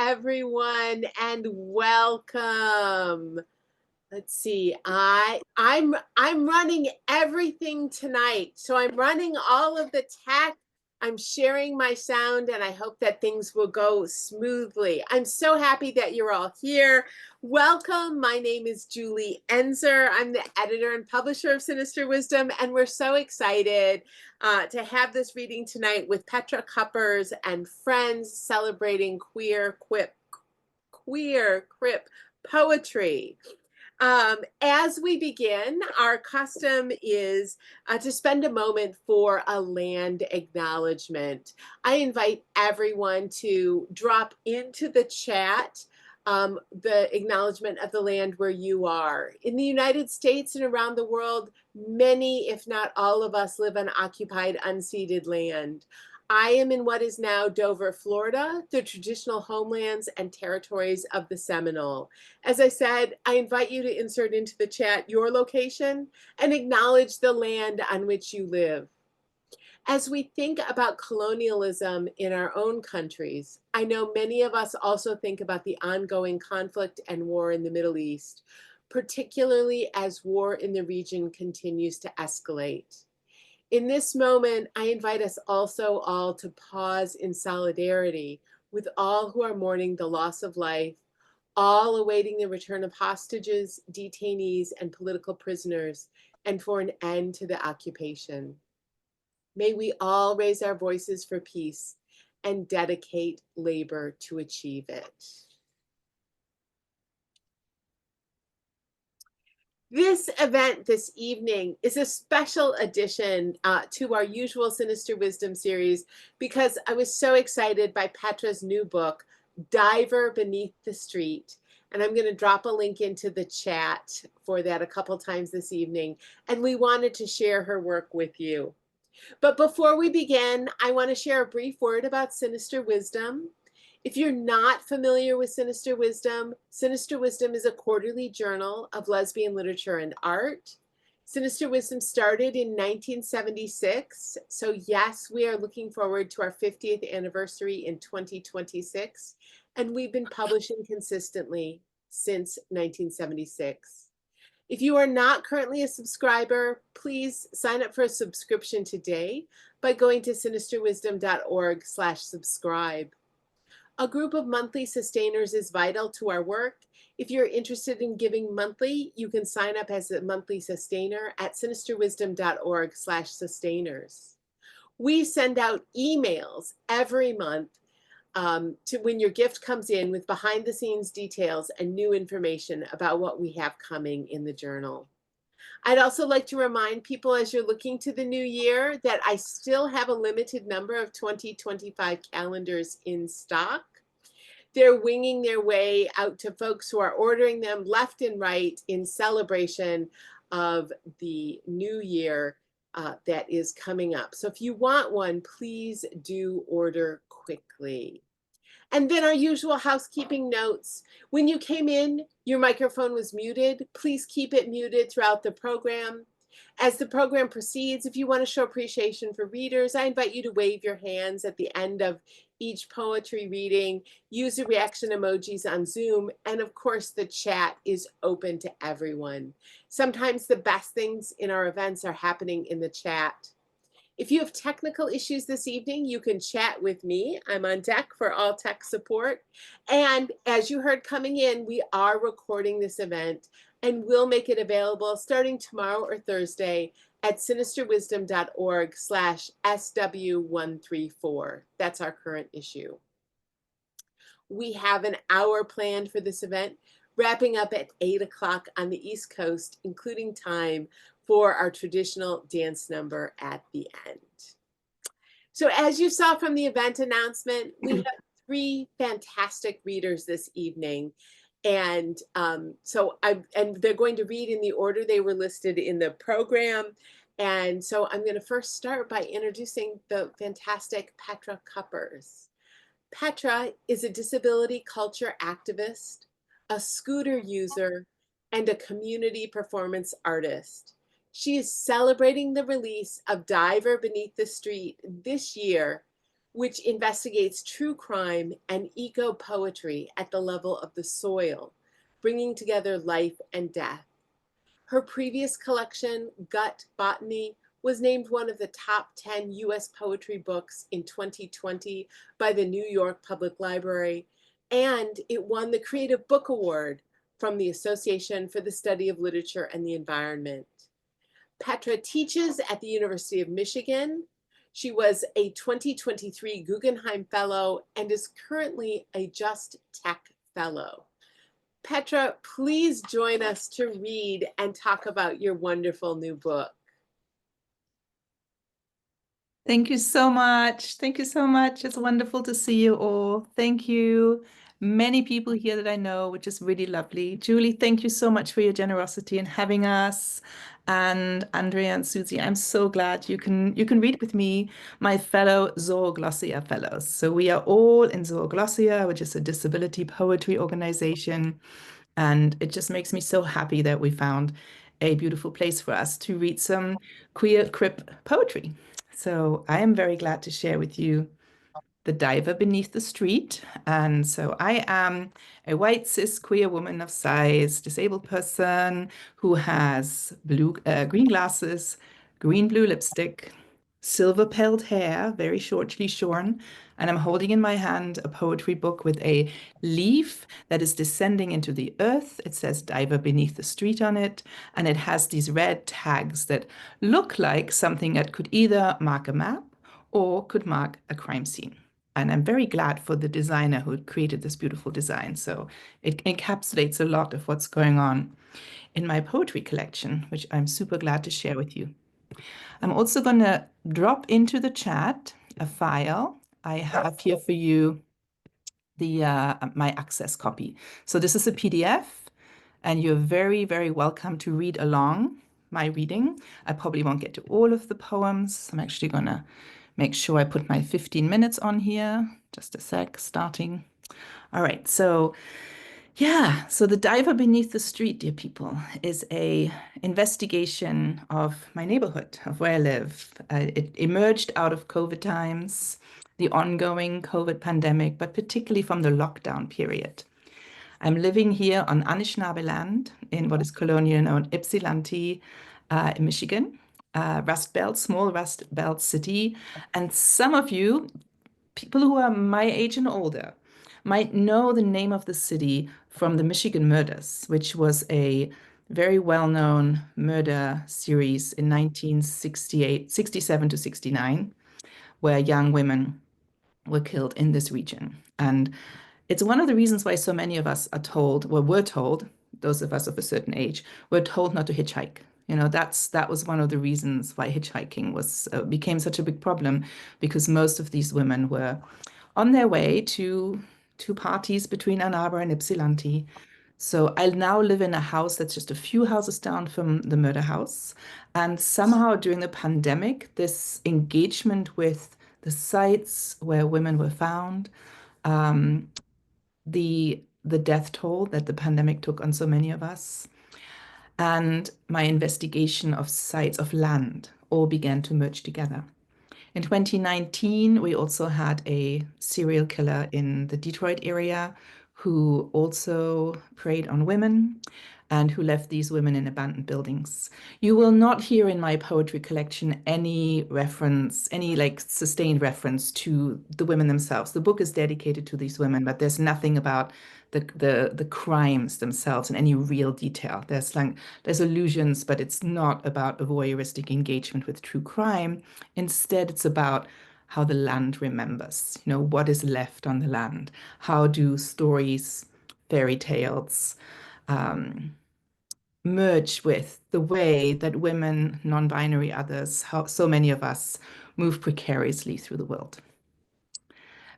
everyone, and welcome. Let's see. I'm running everything tonight. So I'm running all of the tech. I'm sharing my sound, and I hope that things will go smoothly. I'm so happy that you're all here. Welcome. My name is Julie Enzer. I'm the editor and publisher of Sinister Wisdom, and we're so excited to have this reading tonight with Petra Kuppers and friends celebrating queer Crip poetry. As we begin, our custom is to spend a moment for a land acknowledgement. I invite everyone to drop into the chat the acknowledgement of the land where you are. In the United States and around the world, many, if not all of us, live on occupied, unceded land. I am in what is now Dover, Florida, the traditional homelands and territories of the Seminole. As I said, I invite you to insert into the chat your location and acknowledge the land on which you live. As we think about colonialism in our own countries, I know many of us also think about the ongoing conflict and war in the Middle East, particularly as war in the region continues to escalate. In this moment, I invite us also all to pause in solidarity with all who are mourning the loss of life, all awaiting the return of hostages, detainees, and political prisoners, and for an end to the occupation. May we all raise our voices for peace and dedicate labor to achieve it. This event this evening is a special addition to our usual Sinister Wisdom series because I was so excited by Petra's new book, Diver Beneath the Street. And I'm going to drop a link into the chat for that a couple times this evening. And we wanted to share her work with you. But before we begin, I want to share a brief word about Sinister Wisdom. If you're not familiar with Sinister Wisdom is a quarterly journal of lesbian literature and art. Sinister Wisdom started in 1976. So yes, we are looking forward to our 50th anniversary in 2026. And we've been publishing consistently since 1976. If you are not currently a subscriber, please sign up for a subscription today by going to sinisterwisdom.org/subscribe. A group of monthly sustainers is vital to our work. If you're interested in giving monthly, you can sign up as a monthly sustainer at sinisterwisdom.org/sustainers. We send out emails every month to when your gift comes in with behind the scenes details and new information about what we have coming in the journal. I'd also like to remind people as you're looking to the new year that I still have a limited number of 2025 calendars in stock. They're winging their way out to folks who are ordering them left and right in celebration of the new year that is coming up. So if you want one, please do order quickly. And then our usual housekeeping notes. When you came in, your microphone was muted. Please keep it muted throughout the program. As the program proceeds, if you want to show appreciation for readers, I invite you to wave your hands at the end of each poetry reading, use the reaction emojis on Zoom, and of course the chat is open to everyone. Sometimes the best things in our events are happening in the chat. If you have technical issues this evening, you can chat with me. I'm on deck for all tech support. And as you heard coming in, we are recording this event and we'll make it available starting tomorrow or Thursday at sinisterwisdom.org/SW134. That's our current issue. We have an hour planned for this event, wrapping up at 8 o'clock on the East Coast, including time for our traditional dance number at the end. So as you saw from the event announcement, we have 3 fantastic readers this evening. And they're going to read in the order they were listed in the program. And so I'm going to first start by introducing the fantastic Petra Kuppers. Petra is a disability culture activist, a scooter user, and a community performance artist. She is celebrating the release of Diver Beneath the Street this year which investigates true crime and eco-poetry at the level of the soil, bringing together life and death. Her previous collection, Gut Botany, was named one of the top 10 US poetry books in 2020 by the New York Public Library, and it won the Creative Book Award from the Association for the Study of Literature and the Environment. Petra teaches at the University of Michigan. She was a 2023 Guggenheim Fellow and is currently a Just Tech Fellow. Petra, please join us to read and talk about your wonderful new book. Thank you so much. Thank you so much. It's wonderful to see you all. Thank you. Many people here that I know, which is really lovely. Julie, thank you so much for your generosity in having us. And Andrea and Susie, I'm so glad you can read with me, my fellow Zooglosia fellows. So we are all in Zooglosia, which is a disability poetry organization. And it just makes me so happy that we found a beautiful place for us to read some queer Crip poetry. So I am very glad to share with you The Diver Beneath the Street. And so I am a white cis queer woman of size, disabled person who has green glasses, green blue lipstick, silver pelled hair, very shortly shorn, and I'm holding in my hand a poetry book with a leaf that is descending into the earth. It says Diver Beneath the Street on it, and it has these red tags that look like something that could either mark a map or could mark a crime scene. And I'm very glad for the designer who created this beautiful design. So it encapsulates a lot of what's going on in my poetry collection, which I'm super glad to share with you. I'm also going to drop into the chat a file I have here for you, my access copy. So this is a PDF, and you're very, very welcome to read along my reading. I probably won't get to all of the poems. I'm actually going to make sure I put my 15 minutes on here. Just a sec, starting. All right, so yeah, so The Diver Beneath the Street, dear people, is a investigation of my neighborhood, of where I live. It emerged out of COVID times, the ongoing COVID pandemic, but particularly from the lockdown period. I'm living here on Anishinaabe land in what is colonially known Ypsilanti, in Michigan, Rust Belt, small Rust Belt city. And some of you, people who are my age and older, might know the name of the city from the Michigan Murders, which was a very well-known murder series in 1968, 67 to 69, where young women were killed in this region. And it's one of the reasons why so many of us are told, well, were told, those of us of a certain age, were told not to hitchhike. You know, that was one of the reasons why hitchhiking became such a big problem, because most of these women were on their way to parties between Ann Arbor and Ypsilanti. So I now live in a house that's just a few houses down from the murder house. And somehow during the pandemic, this engagement with the sites where women were found, um, the death toll that the pandemic took on so many of us, and my investigation of sites of land all began to merge together. In 2019, we also had a serial killer in the Detroit area who also preyed on women and who left these women in abandoned buildings. You will not hear in my poetry collection any reference, any like sustained reference to the women themselves. The book is dedicated to these women, but there's nothing about the crimes themselves in any real detail. There's allusions, but it's not about a voyeuristic engagement with true crime. Instead, it's about how the land remembers, you know, what is left on the land. How do stories, fairy tales, merge with the way that women, non-binary others, how so many of us move precariously through the world.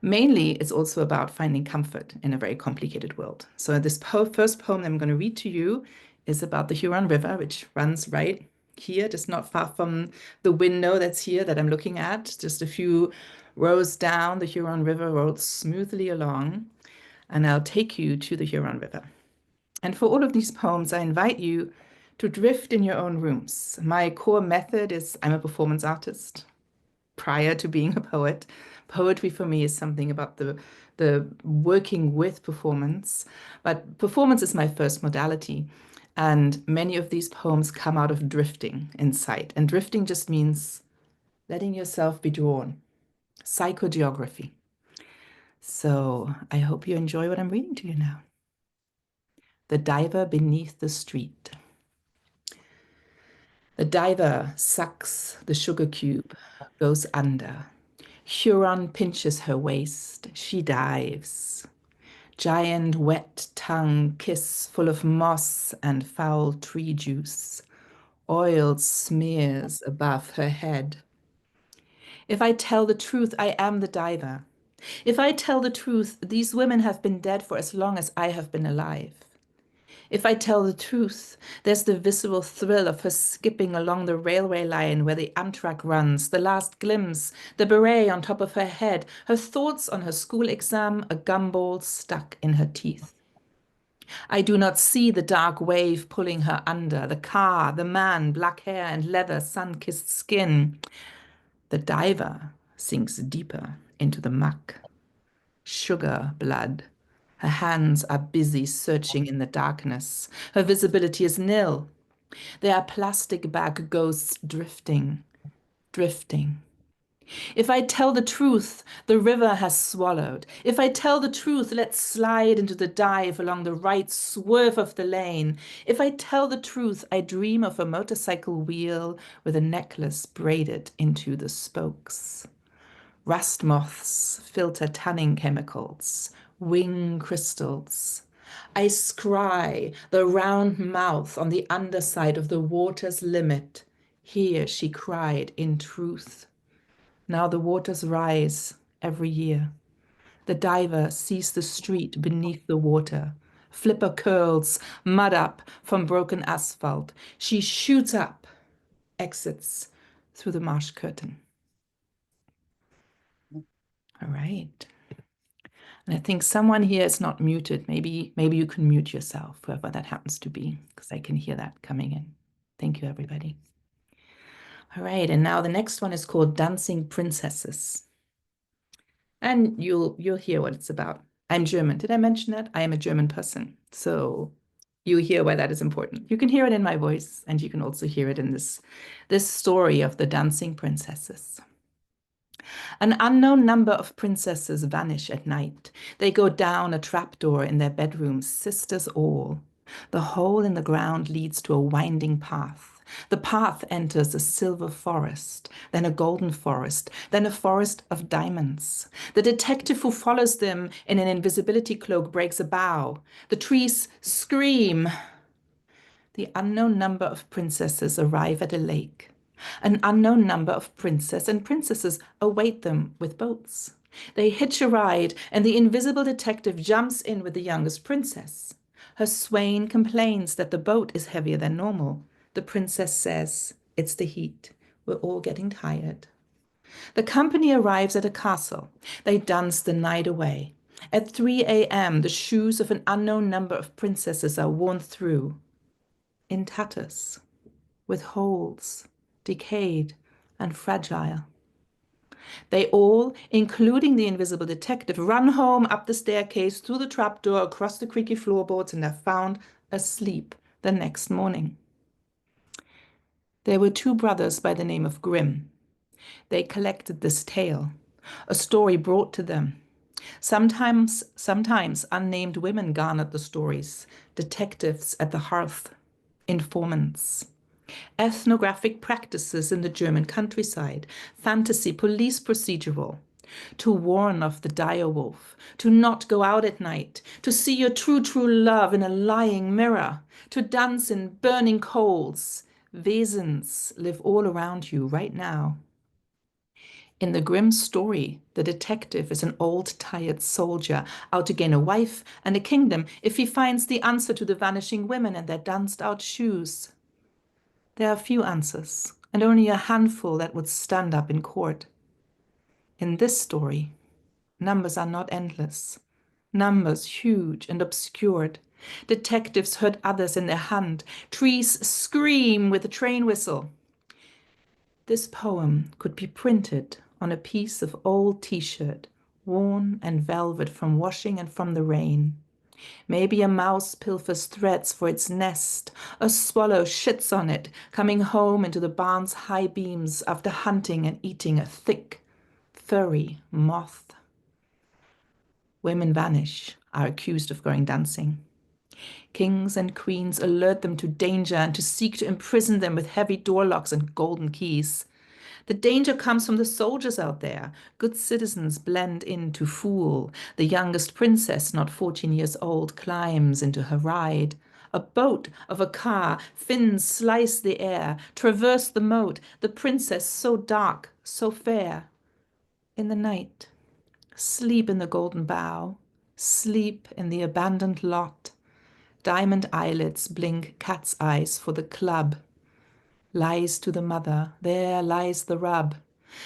Mainly, it's also about finding comfort in a very complicated world. So this first poem that I'm going to read to you is about the Huron River, which runs right here, just not far from the window that's here that I'm looking at. Just a few rows down, the Huron River rolls smoothly along, and I'll take you to the Huron River. And for all of these poems, I invite you to drift in your own rooms. My core method is I'm a performance artist. prior to being a poet. Poetry for me is something about the working with performance, but performance is my first modality. And many of these poems come out of drifting insight. And drifting just means letting yourself be drawn, psychogeography. So I hope you enjoy what I'm reading to you now. The Diver Beneath the Street. The diver sucks the sugar cube, goes under. Huron pinches her waist. She dives. Giant wet tongue kiss full of moss and foul tree juice. Oil smears above her head. If I tell the truth, I am the diver. If I tell the truth, these women have been dead for as long as I have been alive. If I tell the truth, there's the visceral thrill of her skipping along the railway line where the Amtrak runs, the last glimpse, the beret on top of her head, her thoughts on her school exam, a gumball stuck in her teeth. I do not see the dark wave pulling her under, the car, the man, black hair and leather, sun-kissed skin. The diver sinks deeper into the muck. Sugar blood. Her hands are busy searching in the darkness. Her visibility is nil. There are plastic bag ghosts drifting, drifting. If I tell the truth, the river has swallowed. If I tell the truth, let's slide into the dive along the right swerve of the lane. If I tell the truth, I dream of a motorcycle wheel with a necklace braided into the spokes. Rust moths filter tanning chemicals, wing crystals. I scry the round mouth on the underside of the water's limit. Here she cried in truth. Now the waters rise every year. The diver sees the street beneath the water. Flipper curls, mud up from broken asphalt. She shoots up, exits through the marsh curtain. All right. And I think someone here is not muted. Maybe you can mute yourself, whoever that happens to be, because I can hear that coming in. Thank you, everybody. All right, and now the next one is called Dancing Princesses. And you'll hear what it's about. I'm German. Did I mention that? I am a German person. So you hear why that is important. You can hear it in my voice, and you can also hear it in this story of the Dancing Princesses. An unknown number of princesses vanish at night. They go down a trapdoor in their bedrooms, sisters all. The hole in the ground leads to a winding path. The path enters a silver forest, then a golden forest, then a forest of diamonds. The detective who follows them in an invisibility cloak breaks a bough. The trees scream. The unknown number of princesses arrive at a lake. An unknown number of princes and princesses await them with boats. They hitch a ride, and the invisible detective jumps in with the youngest princess. Her swain complains that the boat is heavier than normal. The princess says, "It's the heat. We're all getting tired." The company arrives at a castle. They dance the night away. At 3 a.m., the shoes of an unknown number of princesses are worn through, in tatters, with holes, decayed and fragile. They all, including the invisible detective, run home up the staircase, through the trapdoor, across the creaky floorboards, and are found asleep the next morning. There were two brothers by the name of Grimm. They collected this tale, a story brought to them. Sometimes unnamed women garnered the stories, detectives at the hearth, informants. Ethnographic practices in the German countryside, fantasy, police procedural, to warn of the dire wolf, to not go out at night, to see your true love in a lying mirror, to dance in burning coals. Wesens live all around you right now. In the Grimm story, the detective is an old, tired soldier out to gain a wife and a kingdom if he finds the answer to the vanishing women and their danced-out shoes. There are few answers, and only a handful that would stand up in court. In this story, numbers are not endless. Numbers huge and obscured. Detectives hurt others in their hand. Trees scream with a train whistle. This poem could be printed on a piece of old t-shirt, worn and velvet from washing and from the rain. Maybe a mouse pilfers threads for its nest. A swallow shits on it, coming home into the barn's high beams after hunting and eating a thick, furry moth. Women vanish, are accused of going dancing. Kings and queens alert them to danger and to seek to imprison them with heavy door locks and golden keys. The danger comes from the soldiers out there. Good citizens blend in to fool. The youngest princess, not 14 years old, climbs into her ride. A boat of a car, fins slice the air, traverse the moat. The princess so dark, so fair. In the night, sleep in the golden bow, sleep in the abandoned lot. Diamond eyelids blink cat's eyes for the club. Lies to the mother, there lies the rub.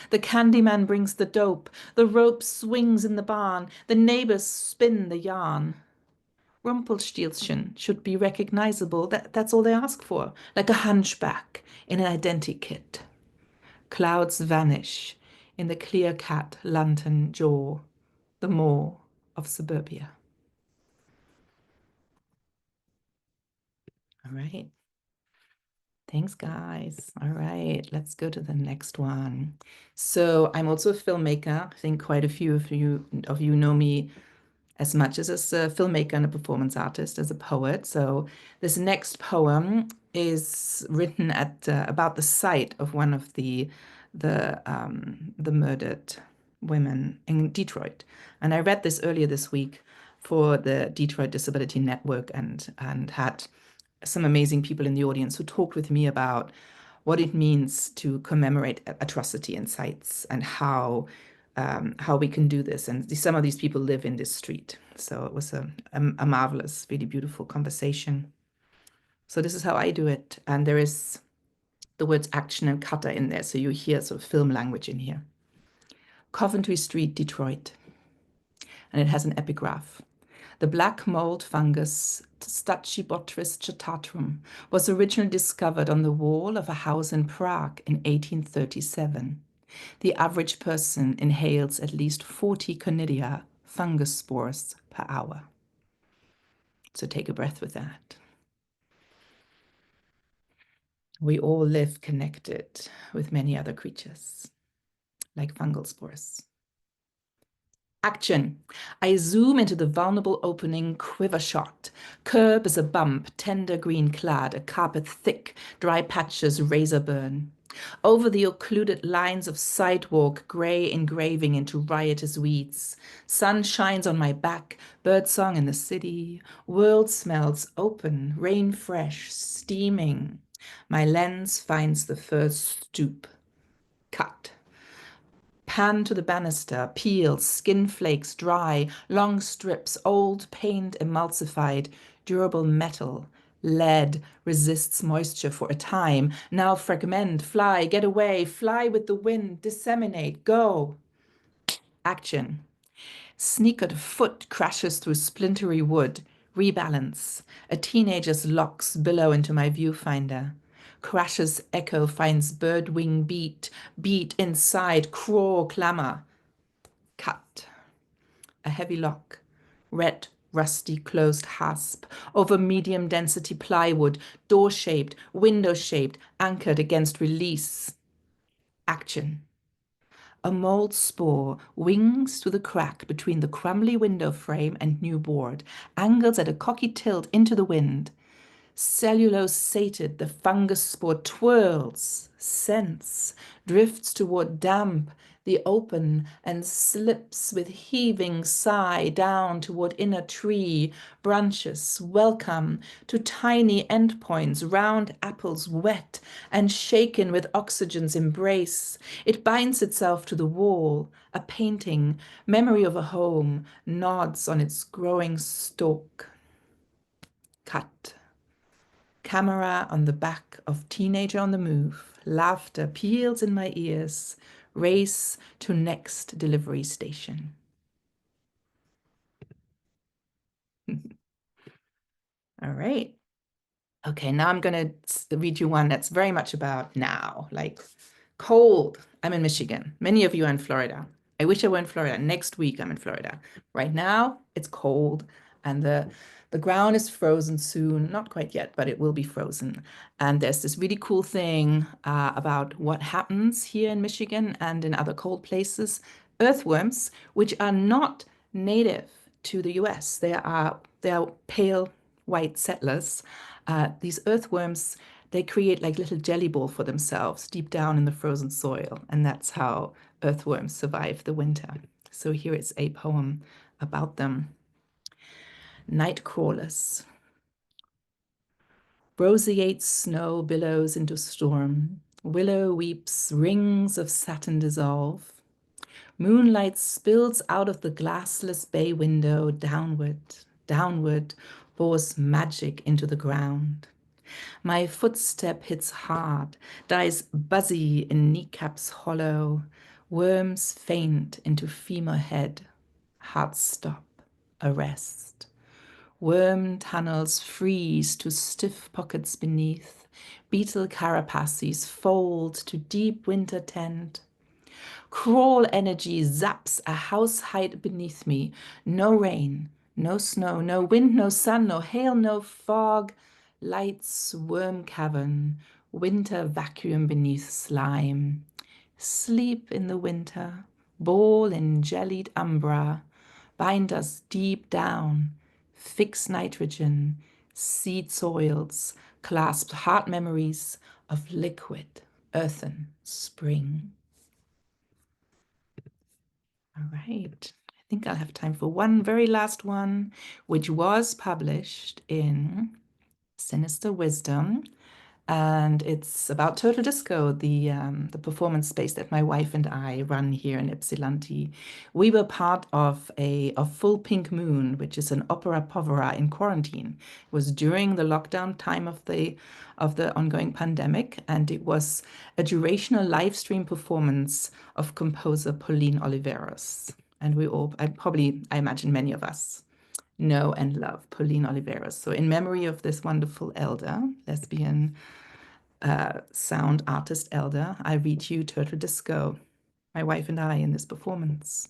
The candyman brings the dope, the rope swings in the barn, the neighbors spin the yarn. Rumpelstiltskin should be recognizable, that's all they ask for, like a hunchback in an identikit. Clouds vanish in the clear-cut lantern jaw, the maw of suburbia. All right. Thanks, guys. All right, let's go to the next one. So I'm also a filmmaker. I think quite a few of you know me as much as a filmmaker and a performance artist, as a poet. So this next poem is written at about the site of one of the murdered women in Detroit. And I read this earlier this week for the Detroit Disability Network and had some amazing people in the audience who talked with me about what it means to commemorate atrocity in sites and how we can do this. And some of these people live in this street. So it was a marvelous, really beautiful conversation. So this is how I do it. And there is the words action and cutter in there. So you hear sort of film language in here. Coventry Street, Detroit. And it has an epigraph. The black mold fungus, Stachybotrys chatatrum, was originally discovered on the wall of a house in Prague in 1837. The average person inhales at least 40 conidia, fungus spores, per hour. So take a breath with that. We all live connected with many other creatures, like fungal spores. Action. I zoom into the vulnerable opening, quiver shot. Curb is a bump, tender green clad, a carpet thick, dry patches razor burn. Over the occluded lines of sidewalk, gray engraving into riotous weeds. Sun shines on my back, birdsong in the city. World smells open, rain fresh, steaming. My lens finds the first stoop. Cut. Pan to the banister, peels, skin flakes dry, long strips, old paint emulsified, durable metal. Lead resists moisture for a time. Now fragment, fly, get away, fly with the wind, disseminate, go. Action. Sneakered foot crashes through splintery wood. Rebalance. A teenager's locks billow into my viewfinder. Crash's echo finds bird wing beat, beat inside, crawl, clamor. Cut. A heavy lock. Red, rusty, closed hasp. Over medium density plywood, door-shaped, window-shaped, anchored against release. Action. A mold spore wings through the crack between the crumbly window frame and new board, angles at a cocky tilt into the wind. Cellulose sated, the fungus spore twirls, scents, drifts toward damp, the open, and slips with heaving sigh down toward inner tree, branches, welcome to tiny endpoints, round apples wet and shaken with oxygen's embrace. It binds itself to the wall, a painting, memory of a home, nods on its growing stalk. Cut. Camera on the back of teenager on the move. Laughter peals in my ears. Race to next delivery station. All right. Okay, now I'm going to read you one that's very much about now, like Cold. I'm in Michigan. Many of you are in Florida. I wish I were in Florida. Next week, I'm in Florida. Right now, it's cold and the ground is frozen soon. Not quite yet, but it will be frozen. And there's this really cool thing about what happens here in Michigan and in other cold places. Earthworms, which are not native to the US. They are pale white settlers. These earthworms, they create like little jelly ball for themselves deep down in the frozen soil. And that's how earthworms survive the winter. So here is a poem about them. Night crawlers. Roseate snow billows into storm. Willow weeps, rings of satin dissolve. Moonlight spills out of the glassless bay window downward, downward, pours magic into the ground. My footstep hits hard, dies buzzy in kneecaps hollow. Worms faint into femur head. Heart stop, arrest. Worm tunnels freeze to stiff pockets beneath. Beetle carapaces fold to deep winter tent. Crawl energy zaps a house height beneath me. No rain, no snow, no wind, no sun, no hail, no fog. Lights, worm cavern, winter vacuum beneath slime. Sleep in the winter, ball in jellied umbra. Bind us deep down, fix nitrogen, seed soils, clasp heart memories of liquid, earthen spring. All right. I think I'll have time for one very last one, which was published in Sinister Wisdom. And it's about Total Disco, the performance space that my wife and I run here in Ypsilanti. We were part of a Full Pink Moon, which is an opera povera in quarantine. It was during the lockdown time of the ongoing pandemic, and it was a durational live stream performance of composer Pauline Oliveros. And we all, I imagine many of us know and love Pauline Oliveros. So in memory of this wonderful elder, lesbian sound artist elder, I read you Turtle Disco, my wife and I in this performance.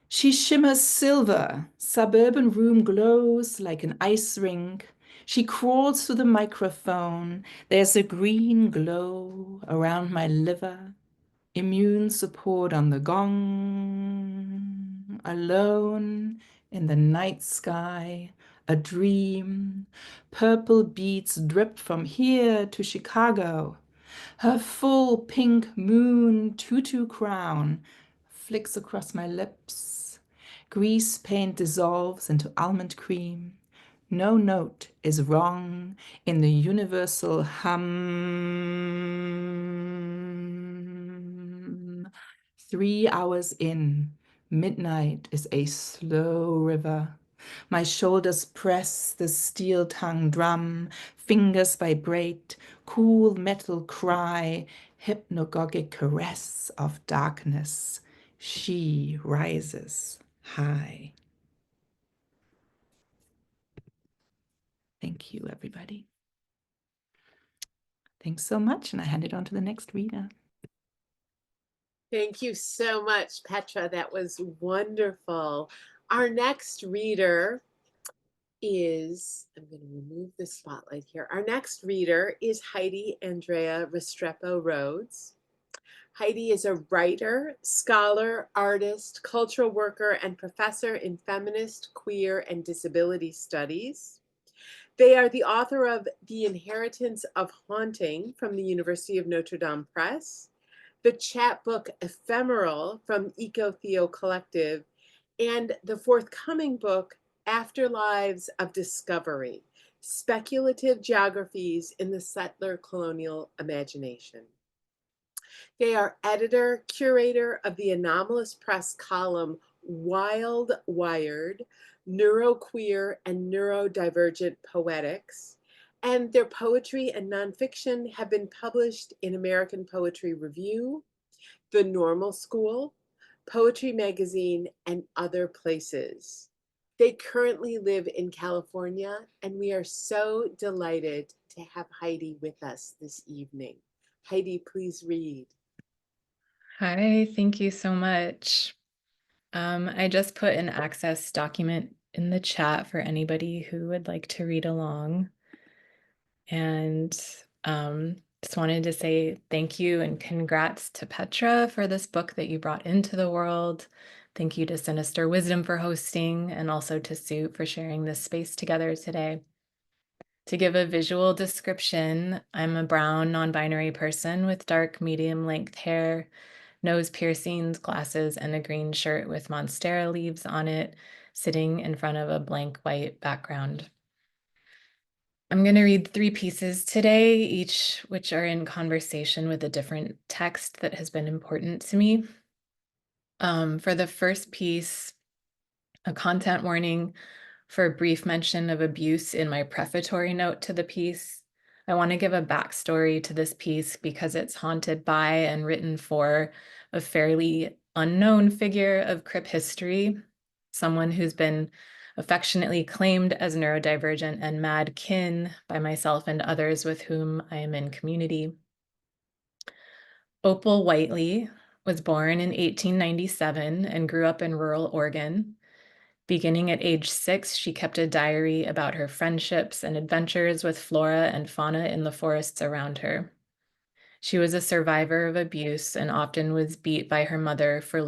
She shimmers silver, suburban room glows like an ice rink. She crawls to the microphone. There's a green glow around my liver. Immune support on the gong. Alone in the night sky, a dream. Purple beads drip from here to Chicago. Her full pink moon tutu crown flicks across my lips. Grease paint dissolves into almond cream. No note is wrong in the universal hum. 3 hours in, midnight is a slow river. My shoulders press the steel-tongue drum, fingers vibrate, cool metal cry, hypnagogic caress of darkness. She rises high. Thank you, everybody. Thanks so much, and I hand it on to the next reader. Thank you so much, Petra. That was wonderful. Our next reader is, I'm going to remove the spotlight here. Our next reader is Heidi Andrea Restrepo Rhodes. Heidi is a writer, scholar, artist, cultural worker, and professor in feminist, queer, and disability studies. They are the author of The Inheritance of Haunting from the University of Notre Dame Press, the chapbook Ephemeral from Eco-Theo Collective, and the forthcoming book Afterlives of Discovery, Speculative Geographies in the Settler Colonial Imagination. They are editor, curator of the Anomalous Press column Wild Wired, Neuroqueer and Neurodivergent Poetics, and their poetry and nonfiction have been published in American Poetry Review, The Normal School, Poetry Magazine, and other places. They currently live in California, and we are so delighted to have Heidi with us this evening. Heidi, please read. Hi, thank you so much. I just put an access document in the chat for anybody who would like to read along. And just wanted to say thank you and congrats to Petra for this book that you brought into the world. Thank you to Sinister Wisdom for hosting, and also to Sue for sharing this space together today. To give a visual description, I'm a brown non-binary person with dark medium length hair, nose piercings, glasses, and a green shirt with monstera leaves on it, sitting in front of a blank white background. I'm going to read 3 pieces today, each which are in conversation with a different text that has been important to me. For the first piece, a content warning for a brief mention of abuse in my prefatory note to the piece. I want to give a backstory to this piece because it's haunted by and written for a fairly unknown figure of Crip history, someone who's been affectionately claimed as neurodivergent and mad kin by myself and others with whom I am in community. Opal Whiteley was born in 1897 and grew up in rural Oregon. Beginning at age 6, she kept a diary about her friendships and adventures with flora and fauna in the forests around her. She was a survivor of abuse and often was beat by her mother for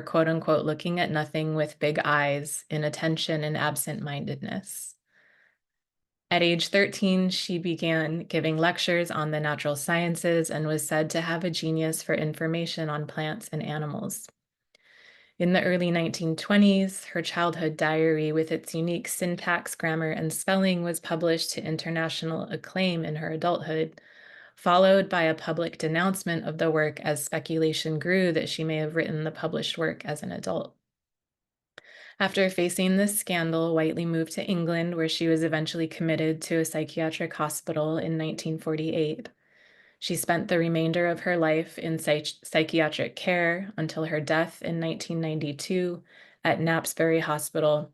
quote unquote, looking at nothing with big eyes, inattention and absent-mindedness. At age 13, she began giving lectures on the natural sciences and was said to have a genius for information on plants and animals. In the early 1920s, her childhood diary with its unique syntax, grammar, and spelling was published to international acclaim in her adulthood, followed by a public denouncement of the work as speculation grew that she may have written the published work as an adult. After facing this scandal, Whiteley moved to England, where she was eventually committed to a psychiatric hospital in 1948. She spent the remainder of her life in psychiatric care until her death in 1992 at Knapsbury Hospital,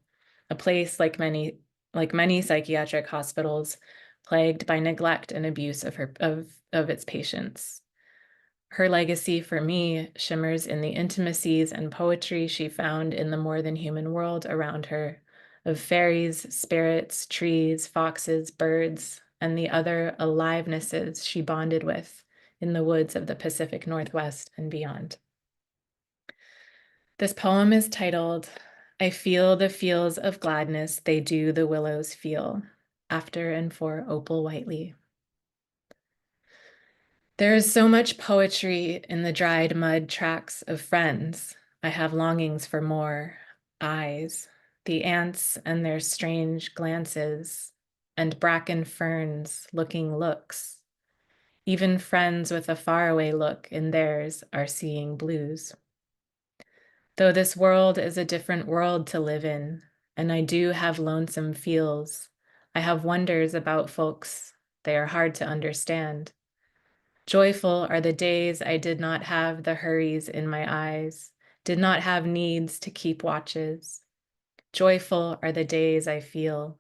a place like many psychiatric hospitals, plagued by neglect and abuse of its patients. Her legacy for me shimmers in the intimacies and poetry she found in the more than human world around her, of fairies, spirits, trees, foxes, birds, and the other alivenesses she bonded with in the woods of the Pacific Northwest and beyond. This poem is titled, I Feel the Feels of Gladness They Do the Willows Feel, after and for Opal Whiteley. There is so much poetry in the dried mud tracks of friends. I have longings for more eyes, the ants and their strange glances, and bracken ferns looking looks. Even friends with a faraway look in theirs are seeing blues. Though this world is a different world to live in, and I do have lonesome feels, I have wonders about folks. They are hard to understand. Joyful are the days I did not have the hurries in my eyes, did not have needs to keep watches. Joyful are the days I feel.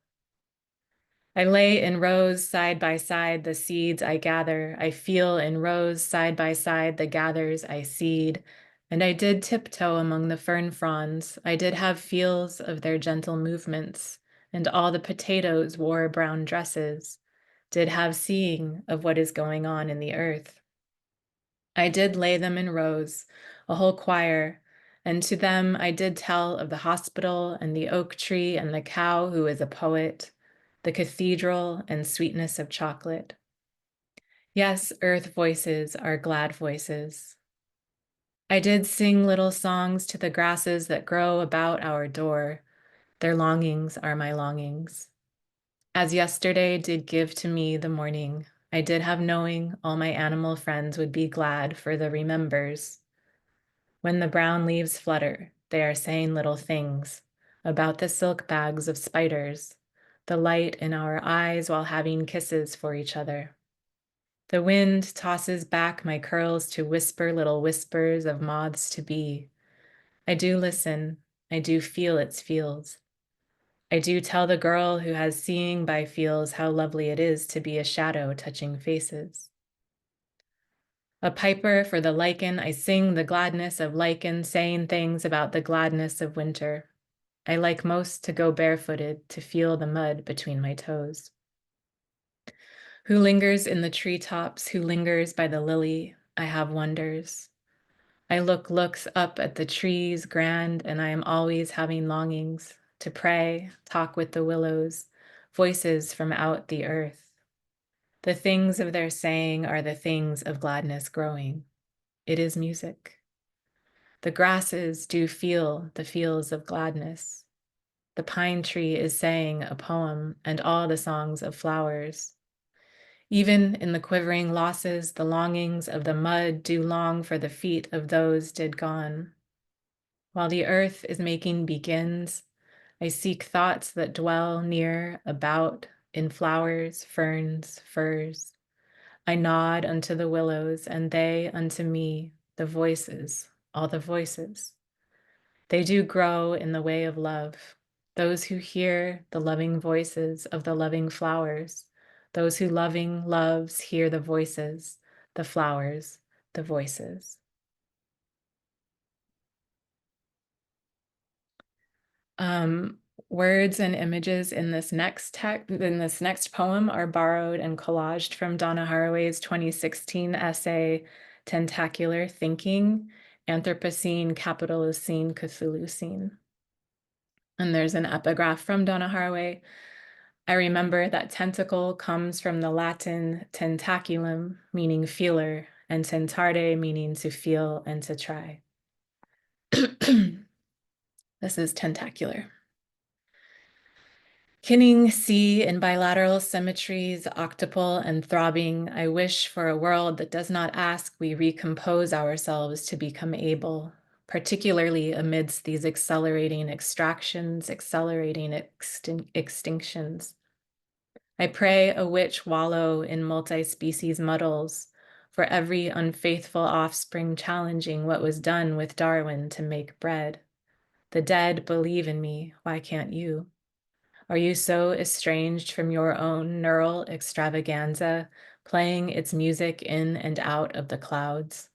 I lay in rows side by side the seeds I gather. I feel in rows side by side the gathers I seed. And I did tiptoe among the fern fronds. I did have feels of their gentle movements. And all the potatoes wore brown dresses. Did have seeing of what is going on in the earth. I did lay them in rows, a whole choir, and to them I did tell of the hospital and the oak tree and the cow who is a poet, the cathedral and sweetness of chocolate. Yes, earth voices are glad voices. I did sing little songs to the grasses that grow about our door. Their longings are my longings. As yesterday did give to me the morning, I did have knowing all my animal friends would be glad for the remembers. When the brown leaves flutter, they are saying little things about the silk bags of spiders, the light in our eyes while having kisses for each other. The wind tosses back my curls to whisper little whispers of moths to be. I do listen. I do feel its feels. I do tell the girl who has seeing by feels how lovely it is to be a shadow touching faces. A piper for the lichen, I sing the gladness of lichen, saying things about the gladness of winter. I like most to go barefooted, to feel the mud between my toes. Who lingers in the treetops, who lingers by the lily, I have wonders. I looks up at the trees grand, and I am always having longings to pray, talk with the willows, voices from out the earth. The things of their saying are the things of gladness growing. It is music. The grasses do feel the feels of gladness. The pine tree is saying a poem, and all the songs of flowers. Even in the quivering losses, the longings of the mud do long for the feet of those dead gone. While the earth is making begins, I seek thoughts that dwell near, about, in flowers, ferns, firs. I nod unto the willows, and they unto me, the voices, all the voices. They do grow in the way of love. Those who hear the loving voices of the loving flowers, those who loving loves hear the voices, the flowers, the voices. Words and images in this next poem are borrowed and collaged from Donna Haraway's 2016 essay, Tentacular Thinking, Anthropocene, Capitalocene, Cthulhucene. And there's an epigraph from Donna Haraway. I remember that tentacle comes from the Latin tentaculum, meaning feeler, and tentarde, meaning to feel and to try. This is tentacular. Kinning sea in bilateral symmetries, octuple and throbbing, I wish for a world that does not ask we recompose ourselves to become able, particularly amidst these accelerating extractions, accelerating extinctions. I pray a witch wallow in multi-species muddles, for every unfaithful offspring challenging what was done with Darwin to make bread. The dead believe in me, why can't you? Are you so estranged from your own neural extravaganza, playing its music in and out of the clouds?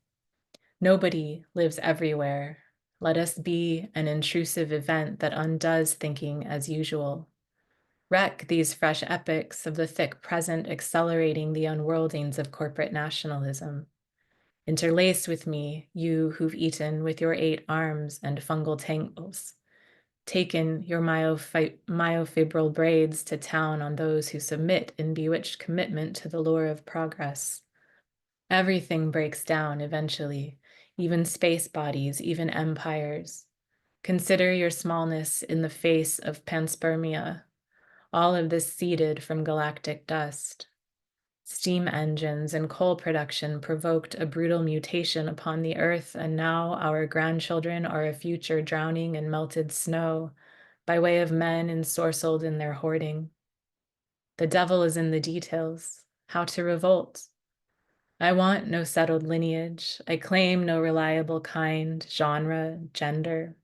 Nobody lives everywhere. Let us be an intrusive event that undoes thinking as usual. Wreck these fresh epics of the thick present accelerating the unworldings of corporate nationalism. Interlace with me, you who've eaten with your 8 arms and fungal tangles. Taken your myofibril braids to town on those who submit in bewitched commitment to the lure of progress. Everything breaks down eventually, even space bodies, even empires. Consider your smallness in the face of panspermia, all of this seeded from galactic dust. Steam engines and coal production provoked a brutal mutation upon the earth, and now our grandchildren are a future drowning in melted snow by way of men ensorcelled in their hoarding. The devil is in the details, how to revolt. I want no settled lineage. I claim no reliable kind, genre, gender.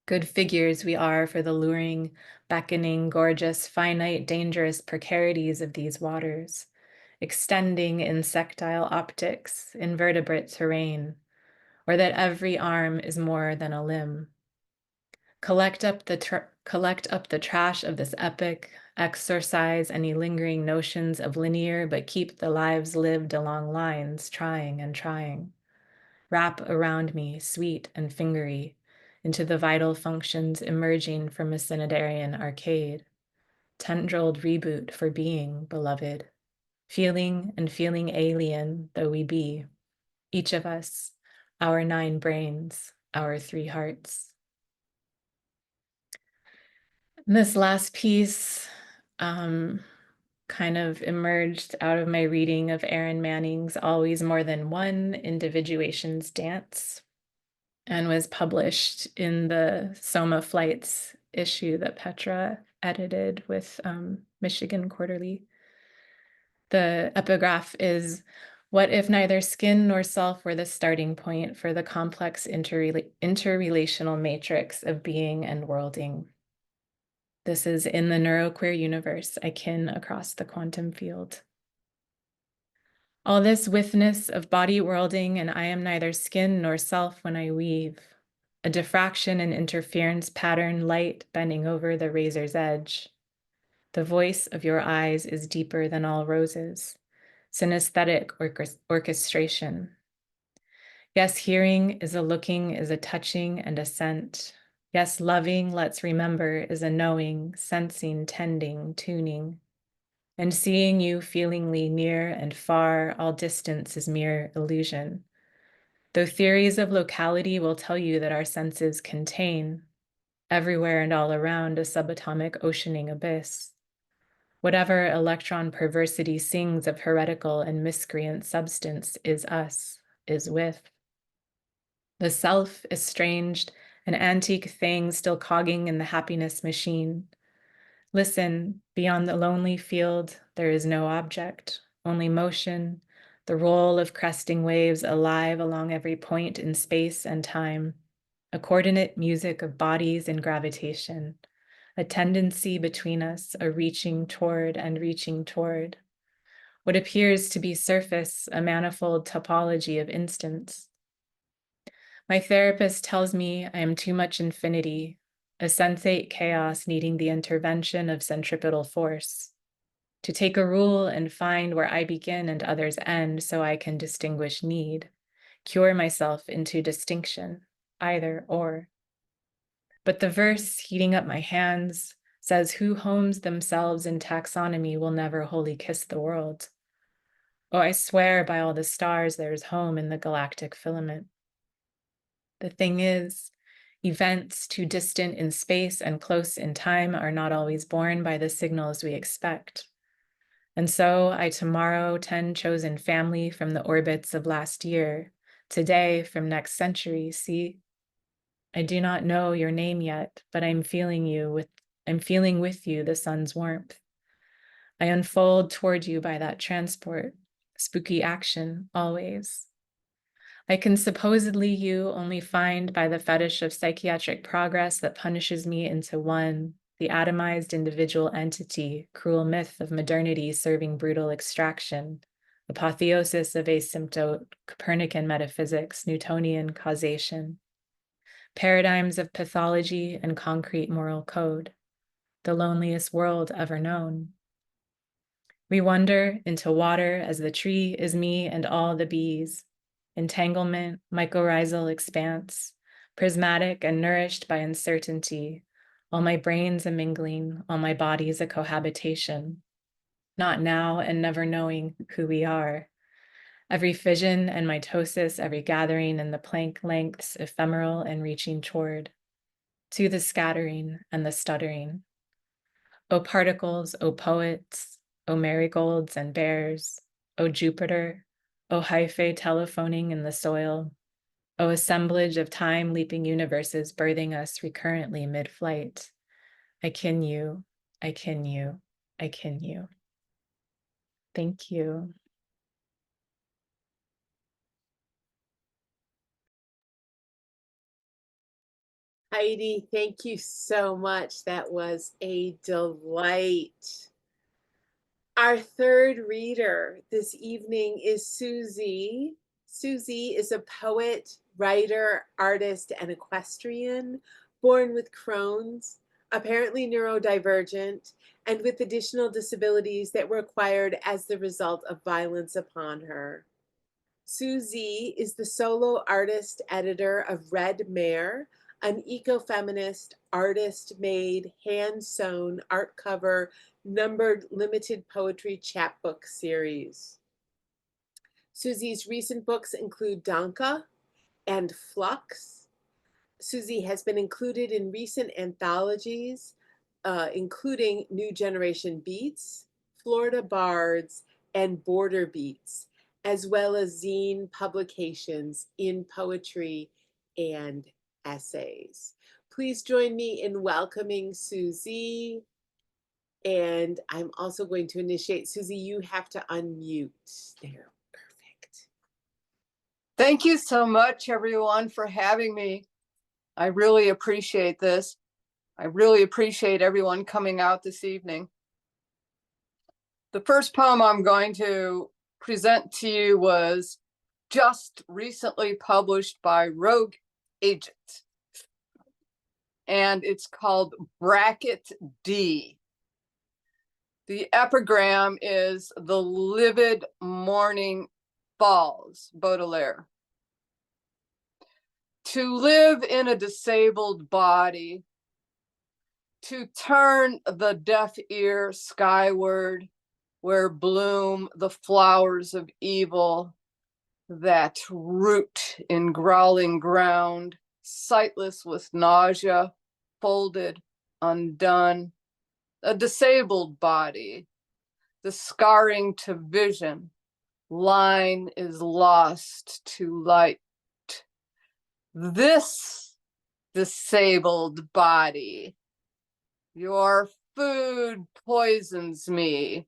Good figures we are for the luring, beckoning, gorgeous, finite, dangerous precarities of these waters, extending insectile optics, invertebrate terrain, or that every arm is more than a limb. Collect up the trash of this epic, exorcise any lingering notions of linear, but keep the lives lived along lines, trying and trying. Wrap around me, sweet and fingery, into the vital functions emerging from a synodarian arcade. Tendrilled reboot for being, beloved. Feeling and feeling alien though we be. Each of us, our 9 brains, our 3 hearts. This last piece kind of emerged out of my reading of Erin Manning's Always More Than One Individuation's Dance, and was published in the Soma Flights issue that Petra edited with Michigan Quarterly. The epigraph is, what if neither skin nor self were the starting point for the complex interrelational matrix of being and worlding? This is in the neuroqueer universe, akin across the quantum field. All this withness of body worlding, and I am neither skin nor self when I weave. A diffraction and interference pattern, light bending over the razor's edge. The voice of your eyes is deeper than all roses. Synesthetic orchestration. Yes, hearing is a looking, is a touching and a scent. Yes, loving, let's remember, is a knowing, sensing, tending, tuning. And seeing you feelingly near and far, all distance is mere illusion. Though theories of locality will tell you that our senses contain, everywhere and all around, a subatomic oceaning abyss. Whatever electron perversity sings of heretical and miscreant substance is us, is with. The self estranged, an antique thing still cogging in the happiness machine. Listen, beyond the lonely field, there is no object, only motion, the roll of cresting waves alive along every point in space and time, a coordinate music of bodies in gravitation, a tendency between us, a reaching toward and reaching toward. What appears to be surface, a manifold topology of instants. My therapist tells me I am too much infinity, a sensate chaos needing the intervention of centripetal force. To take a rule and find where I begin and others end so I can distinguish need, cure myself into distinction, either or. But the verse heating up my hands says who homes themselves in taxonomy will never wholly kiss the world. Oh, I swear by all the stars there is home in the galactic filament. The thing is, events too distant in space and close in time are not always born by the signals we expect. And so I tomorrow tend chosen family from the orbits of last year, today from next century, see? I do not know your name yet, but I'm feeling with you the sun's warmth. I unfold toward you by that transport, spooky action always. I can supposedly you only find by the fetish of psychiatric progress that punishes me into one, the atomized individual entity, cruel myth of modernity serving brutal extraction, apotheosis of asymptote, Copernican metaphysics, Newtonian causation, paradigms of pathology and concrete moral code, the loneliest world ever known. We wander into water as the tree is me and all the bees, entanglement, mycorrhizal expanse, prismatic and nourished by uncertainty, all my brains a mingling, all my bodies a cohabitation, not now and never knowing who we are. Every fission and mitosis, every gathering in the plank lengths, ephemeral and reaching toward, to the scattering and the stuttering. O particles, O poets, O marigolds and bears, O Jupiter, O hyphae telephoning in the soil, O assemblage of time-leaping universes birthing us recurrently mid-flight. I kin you, I kin you, I kin you. Thank you. Heidi, thank you so much. That was a delight. Our third reader this evening is Susie. Susie is a poet, writer, artist, and equestrian, born with Crohn's, apparently neurodivergent, and with additional disabilities that were acquired as the result of violence upon her. Susie is the solo artist editor of Red Mare, an eco-feminist, artist-made, hand-sewn, art cover, numbered limited poetry chapbook series. Susie's recent books include Danka and Flux. Susie has been included in recent anthologies, including New Generation Beats, Florida Bards, and Border Beats, as well as zine publications in poetry and essays. Please join me in welcoming Susie. And I'm also going to initiate. Susie, you have to unmute. There, perfect. Thank you so much, everyone, for having me. I really appreciate this. I really appreciate everyone coming out this evening. The first poem I'm going to present to you was just recently published by Rogue Agent. And it's called Bracket D. The epigram is "The livid morning falls," Baudelaire. To live in a disabled body, to turn the deaf ear skyward, where bloom the flowers of evil that root in growling ground, sightless with nausea, folded, undone, a disabled body, the scarring to vision, line is lost to light. This disabled body, your food poisons me.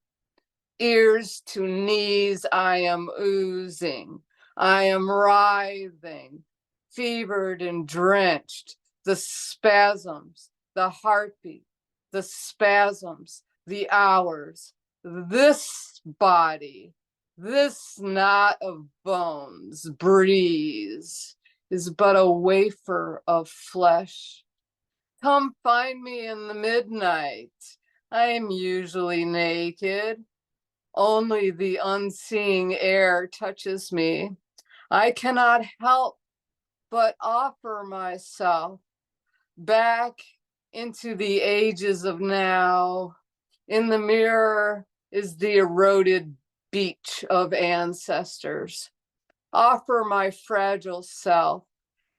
Ears to knees I am oozing. I am writhing, fevered and drenched. The spasms, the heartbeat, the spasms, the hours. This body, this knot of bones, breeze, is but a wafer of flesh. Come find me in the midnight. I am usually naked. Only the unseeing air touches me. I cannot help but offer myself back into the ages of now. In the mirror is the eroded beach of ancestors. Offer my fragile self,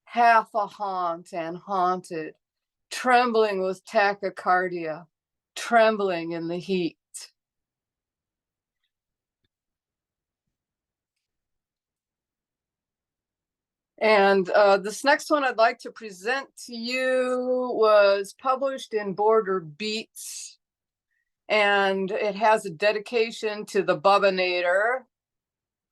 half a haunt and haunted, trembling with tachycardia, trembling in the heat. And this next one I'd like to present to you was published in Border Beats, and it has a dedication to the Bubbanator,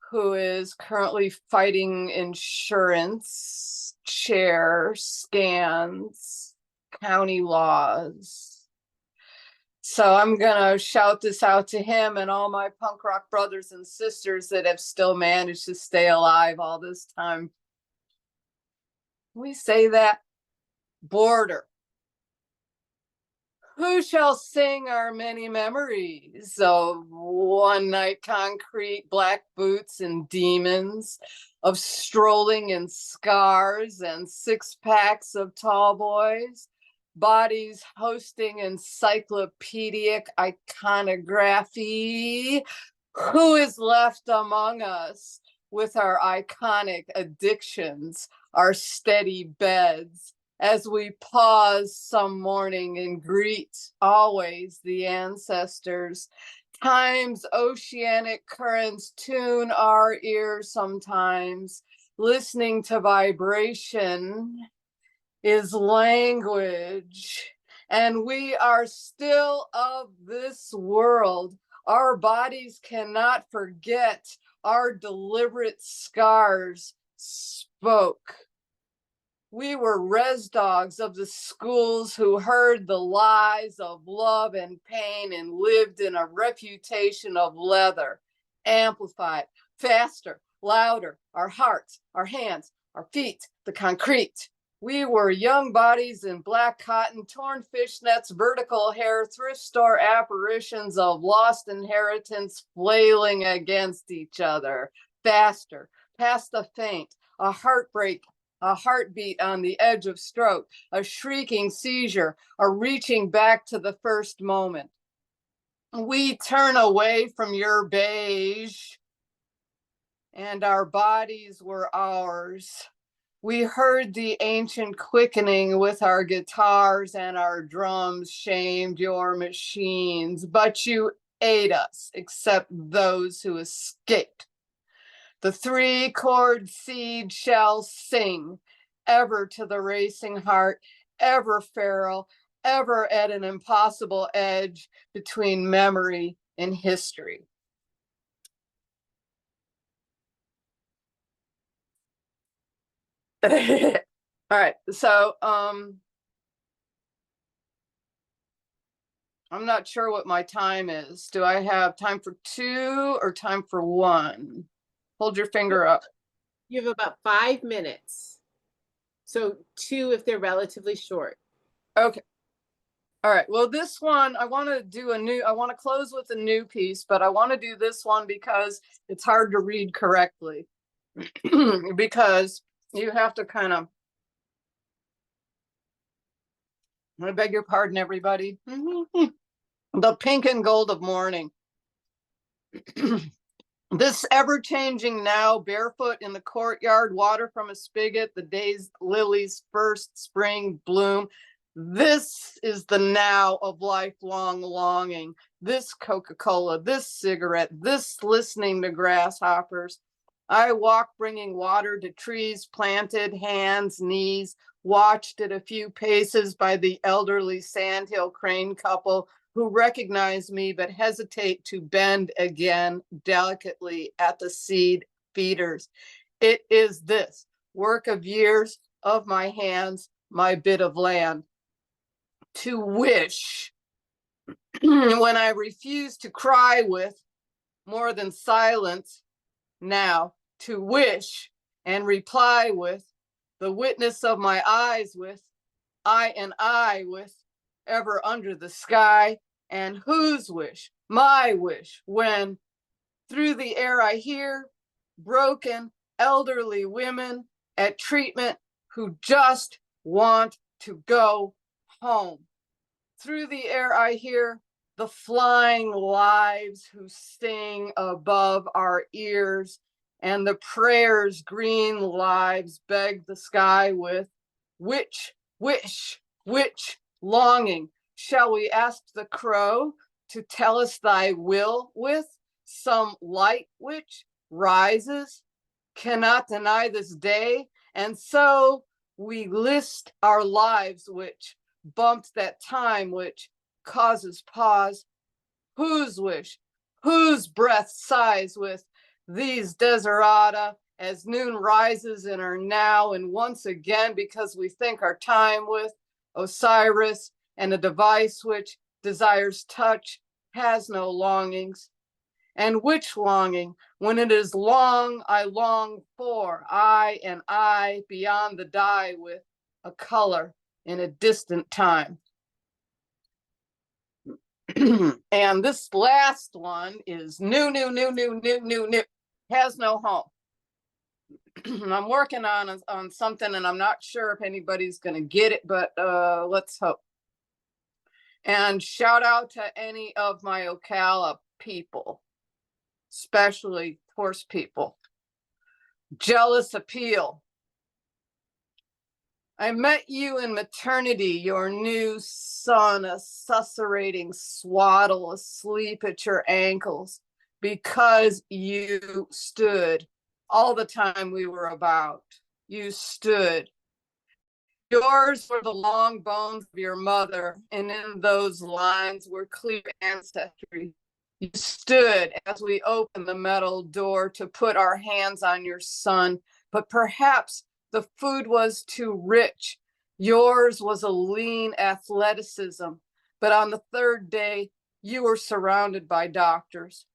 who is currently fighting insurance, chair, scans, county laws. So I'm gonna shout this out to him and all my punk rock brothers and sisters that have still managed to stay alive all this time. We say that border. Who shall sing our many memories of one night concrete, black boots and demons, of strolling in scars and six packs of tall boys, bodies hosting encyclopedic iconography? Who is left among us with our iconic addictions, our steady beds, as we pause some morning and greet always the ancestors? Time's oceanic currents tune our ears sometimes. Listening to vibration is language, and we are still of this world. Our bodies cannot forget our deliberate scars spoke. We were res dogs of the schools who heard the lies of love and pain and lived in a reputation of leather, amplified, faster, louder, our hearts, our hands, our feet, the concrete. We were young bodies in black cotton, torn fishnets, vertical hair, thrift store apparitions of lost inheritance flailing against each other. Faster, past the faint, a heartbreak, a heartbeat on the edge of stroke, a shrieking seizure, a reaching back to the first moment. We turn away from your beige, and our bodies were ours. We heard the ancient quickening with our guitars, and our drums shamed your machines, but you ate us, except those who escaped. The three-chord seed shall sing, ever to the racing heart, ever feral, ever at an impossible edge between memory and history. All right, so I'm not sure what my time is. Do I have time for 2 or time for 1? Hold your finger up. You have about 5 minutes. So 2 if they're relatively short. Okay. All right. Well, this one, I want to close with a new piece, but I want to do this one because it's hard to read correctly. Because you have to kind of, I beg your pardon, everybody. The pink and gold of morning. This ever-changing now, barefoot in the courtyard, water from a spigot, the day's lilies' first spring bloom. This is the now of lifelong longing. This Coca-Cola, this cigarette, this listening to grasshoppers. I walk bringing water to trees planted, hands, knees, watched at a few paces by the elderly sandhill crane couple who recognize me but hesitate to bend again delicately at the seed feeders. It is this work of years of my hands, my bit of land. To wish when I refuse to cry with more than silence now, to wish and reply with the witness of my eyes with I and I with ever under the sky. And whose wish? My wish, when through the air I hear broken elderly women at treatment who just want to go home. Through the air I hear the flying lives who sing above our ears, and the prayers green lives beg the sky with which wish, which longing shall we ask the crow to tell us thy will with some light which rises, cannot deny this day, and so we list our lives which bumped that time which causes pause. Whose wish, whose breath sighs with these desiderata as noon rises in our now, and once again because we think our time with Osiris and a device which desires touch has no longings. And which longing, when it is long, I long for, I and I beyond the die with a color in a distant time. And this last one is new, has no home. I'm working on something and I'm not sure if anybody's going to get it, but let's hope. And shout out to any of my Ocala people, especially horse people. Jealous appeal. I met you in maternity, your new son, a susurrating swaddle asleep at your ankles, because you stood all the time we were about. You stood. Yours were the long bones of your mother, and in those lines were clear ancestry. You stood as we opened the metal door to put our hands on your son, but perhaps the food was too rich. Yours was a lean athleticism, but on the third day, you were surrounded by doctors.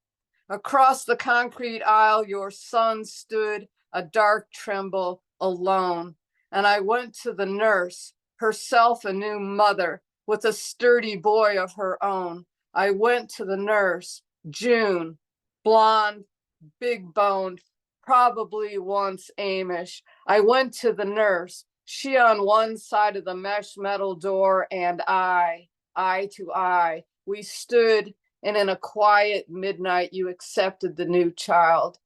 Across the concrete aisle, your son stood, a dark tremble, alone. And I went to the nurse, herself a new mother, with a sturdy boy of her own. I went to the nurse, June, blonde, big boned, probably once Amish. I went to the nurse, she on one side of the mesh metal door, and I, eye to eye. We stood, and in a quiet midnight, you accepted the new child.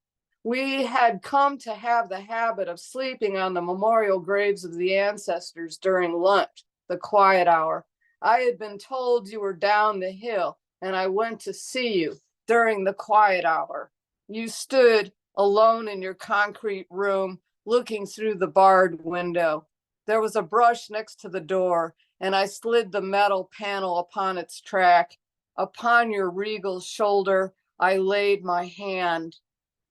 We had come to have the habit of sleeping on the memorial graves of the ancestors during lunch, the quiet hour. I had been told you were down the hill, and I went to see you during the quiet hour. You stood alone in your concrete room, looking through the barred window. There was a brush next to the door, and I slid the metal panel upon its track. Upon your regal shoulder, I laid my hand.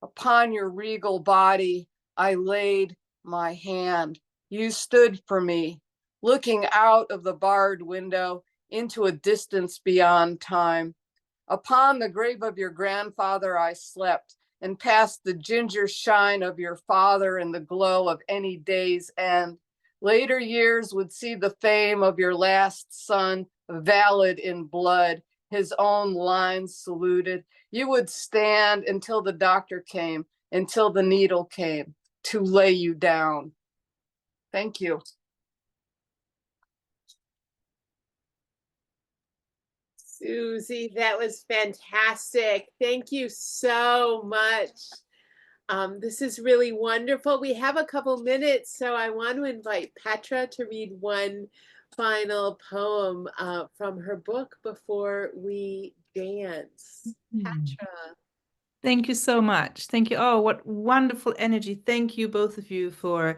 Upon your regal body, I laid my hand. You stood for me, looking out of the barred window, into a distance beyond time. Upon the grave of your grandfather I slept, and past the ginger shine of your father and the glow of any day's end. Later years would see the fame of your last son valid in blood, his own lines saluted. You would stand until the doctor came, until the needle came to lay you down. Thank you. Susie, that was fantastic. Thank you so much. This is really wonderful. We have a couple minutes, so I want to invite Petra to read one final poem from her book before we dance. Petra. Thank you so much. Thank you. Oh, what wonderful energy. Thank you, both of you, for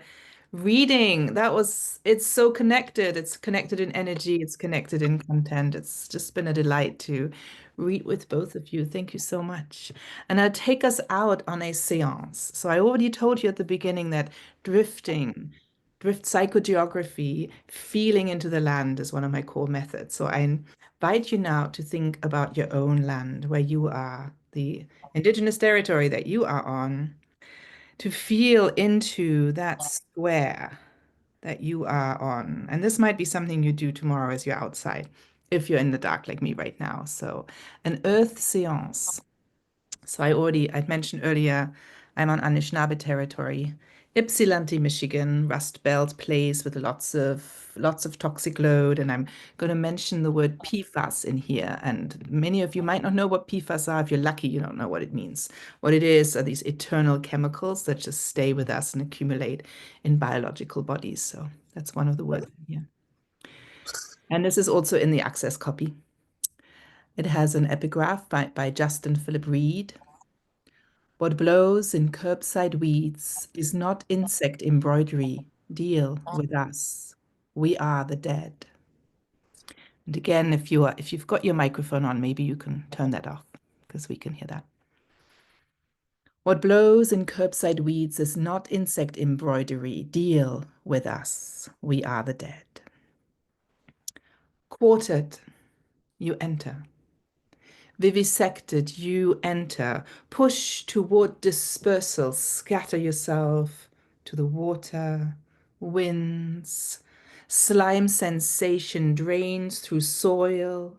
reading. It's so connected. It's connected in energy. It's connected in content. It's just been a delight to read with both of you. Thank you so much. And I'll take us out on a seance. So I already told you at the beginning that drift psychogeography, feeling into the land is one of my core methods. So I invite you now to think about your own land, where you are, the indigenous territory that you are on, to feel into that square that you are on. And this might be something you do tomorrow as you're outside, if you're in the dark like me right now. So an earth seance. So I'd mentioned earlier, I'm on Anishinaabe territory, Ypsilanti, Michigan, Rust Belt place with lots of toxic load. And I'm going to mention the word PFAS in here. And many of you might not know what PFAS are. If you're lucky, you don't know what it means. What it is are these eternal chemicals that just stay with us and accumulate in biological bodies. So that's one of the words in here. And this is also in the access copy. It has an epigraph by Justin Philip Reed. What blows in curbside weeds is not insect embroidery. Deal with us. We are the dead. And again, if you've got your microphone on, maybe you can turn that off because we can hear that. What blows in curbside weeds is not insect embroidery. Deal with us. We are the dead. Quartered, you enter. Vivisected, you enter. Push toward dispersal, scatter yourself to the water, winds. Slime sensation drains through soil,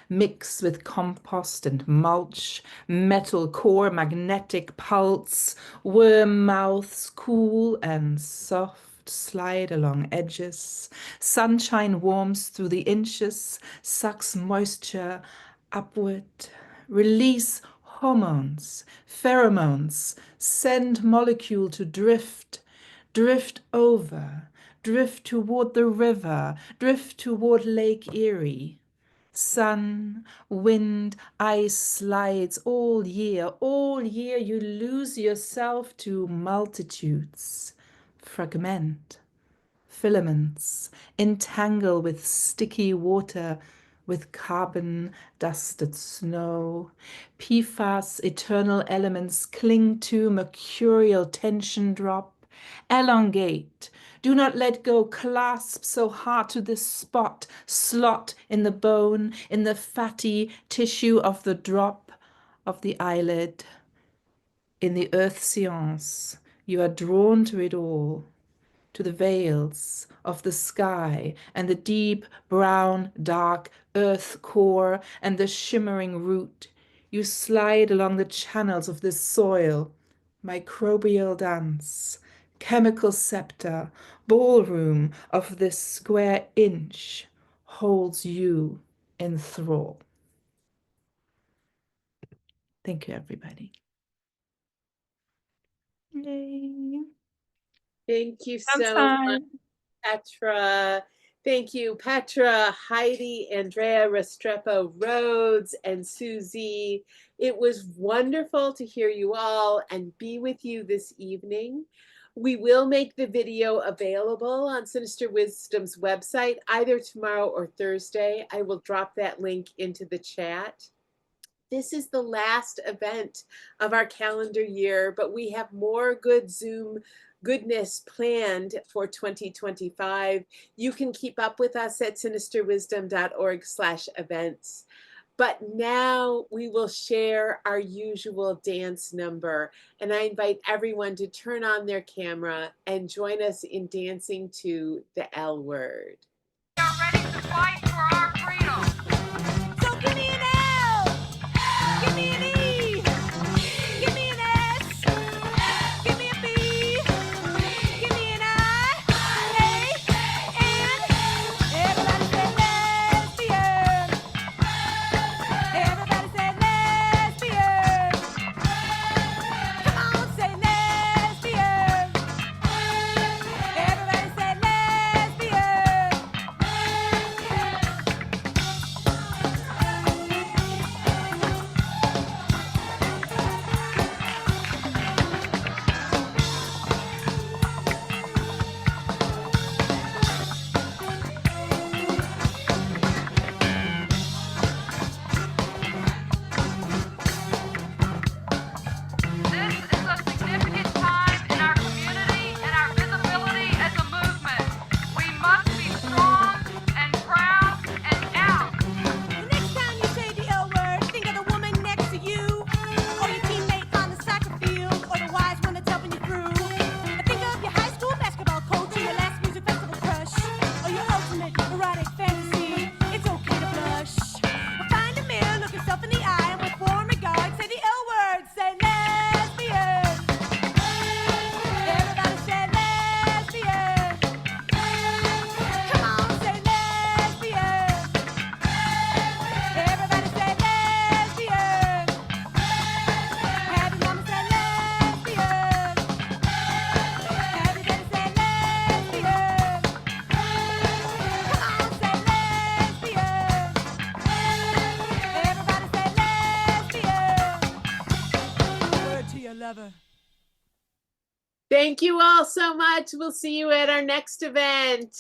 mix with compost and mulch, metal core, magnetic pulse, worm mouths, cool and soft, slide along edges. Sunshine warms through the inches, sucks moisture upward. Release hormones, pheromones, send molecule to drift, drift over, drift toward the river, drift toward Lake Erie. Sun, wind, ice slides all year you lose yourself to multitudes. Fragment, filaments, entangle with sticky water, with carbon dusted snow. PFAS, eternal elements, cling to mercurial tension drop. Elongate. Do not let go. Clasp so hard to this spot. Slot in the bone, in the fatty tissue of the drop of the eyelid. In the earth seance, you are drawn to it all, to the veils of the sky and the deep brown dark earth core and the shimmering root. You slide along the channels of this soil, microbial dance, chemical scepter, ballroom of this square inch holds you in thrall. Thank you, everybody. Yay. Thank you so much, Petra. Thank you, Petra, Heidi Andrea Restrepo Rhodes, and Susie. It was wonderful to hear you all and be with you this evening. We will make the video available on Sinister Wisdom's website either tomorrow or Thursday. I will drop that link into the chat. This is the last event of our calendar year, but we have more good Zoom goodness planned for 2025. You can keep up with us at sinisterwisdom.org/events. But now we will share our usual dance number, and I invite everyone to turn on their camera and join us in dancing to the L word. We are ready to fight for our freedom. So give me an L, give me an E, give me an S, give me a B, give me an I, A, N. Everybody say lesbian. Everybody say lesbian. Come on, say lesbian. Everybody say lesbian. This is a significant time in our community and our visibility as a movement. We must be strong and proud and out. The next time you say the L word, think of the woman next to you, or your teammate on the soccer field, or the wise one that's helping you through. And think of your high school basketball coach, or your last music festival crush, or your ultimate erotic fantasy. It's okay to blush. Or find a mirror, look yourself in the eye, and with warm regard, say the L word, say lesbian. Everybody say lesbian. Come on, say lesbian. Everybody say lesbian. Have your mama say lesbian. Everybody say lesbian. Come on, say lesbian. Everybody say lesbian. Word to your lover. Thank you all so much. We'll see you at our next event.